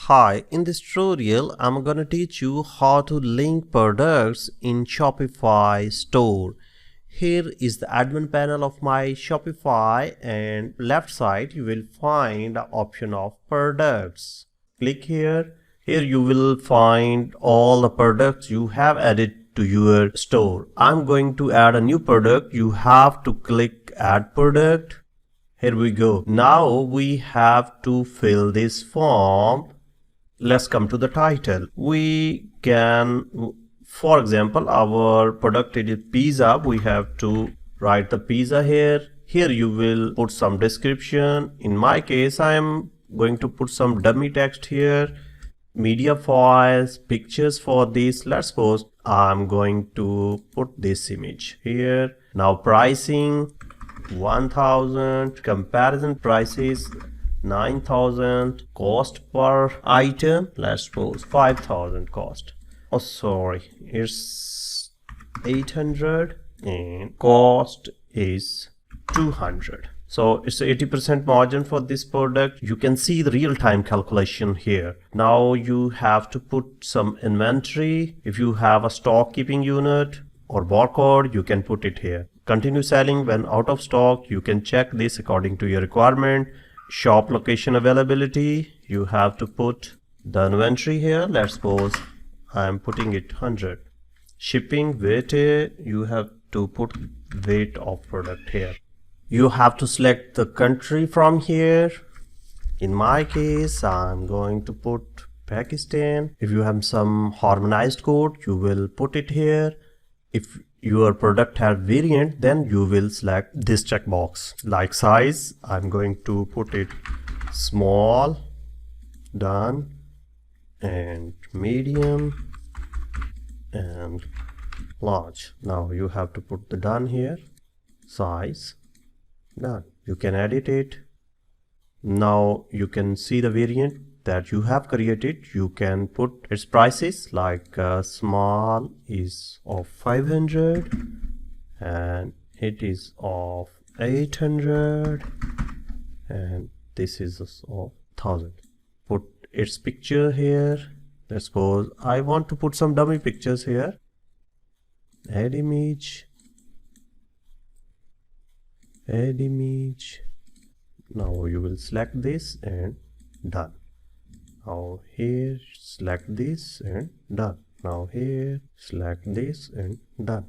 Hi, in this tutorial, I'm gonna teach you how to link products in Shopify store. Here is the admin panel of my Shopify, and left side you will find the option of products. Click here. Here you will find all the products you have added to your store. I'm going to add a new product. You have to click add product. Here we go. Now we have to fill this form. Let's come to the title. We can, for example, our product is pizza. We have to write the pizza here. Here you will put some description. In my case, I am going to put some dummy text here. Media files, pictures for this. Let's suppose I'm going to put this image here. Now pricing 1000, comparison prices 9000, cost per item, let's suppose 5000 cost. Oh sorry, it's 800 and cost is 200. So it's 80% margin for this product. You can see the real-time calculation here. Now you have to put some inventory. If you have a stock keeping unit or barcode, you can put it here. Continue selling when out of stock. You can check this according to your requirement. Shop location availability, you have to put the inventory here. Let's suppose I'm putting it 100. Shipping weight, you have to put weight of product here. You have to select the country from here. In my case, I'm going to put Pakistan. If you have some harmonized code, you will put it here. If your product has variant, then you will select this checkbox. Like size, I'm going to put it small, done, and medium and large. Now you have to put the done here. Size, done. You can edit it. Now you can see the variant that you have created. You can put its prices, like small is of 500 and it is of 800 and this is of 1000. Put its picture here. Let's suppose I want to put some dummy pictures here. Add image, add image. Now you will select this and done. Now here select this and done. Now here select this and done.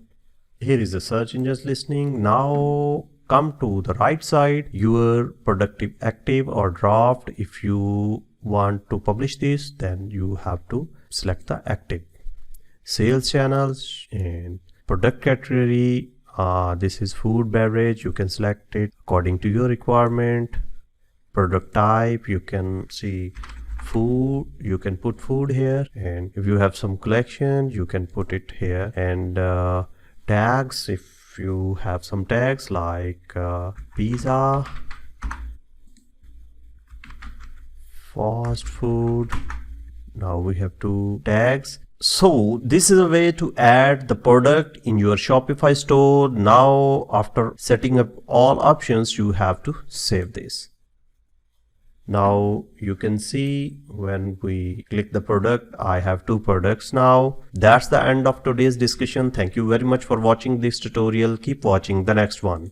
Here is the search engines listening. Now come to the right side, your product is active or draft. If you want to publish this, then you have to select the active. Sales channels and product category. This is food beverage. You can select it according to your requirement. Product type, you can see food, you can put food here, and if you have some collection you can put it here. And tags, if you have some tags like pizza, fast food. Now we have two tags. So this is a way to add the product in your Shopify store. Now after setting up all options, you have to save this. Now you can see when we click the product, I have two products now. That's the end of today's discussion. Thank you very much for watching this tutorial. Keep watching the next one.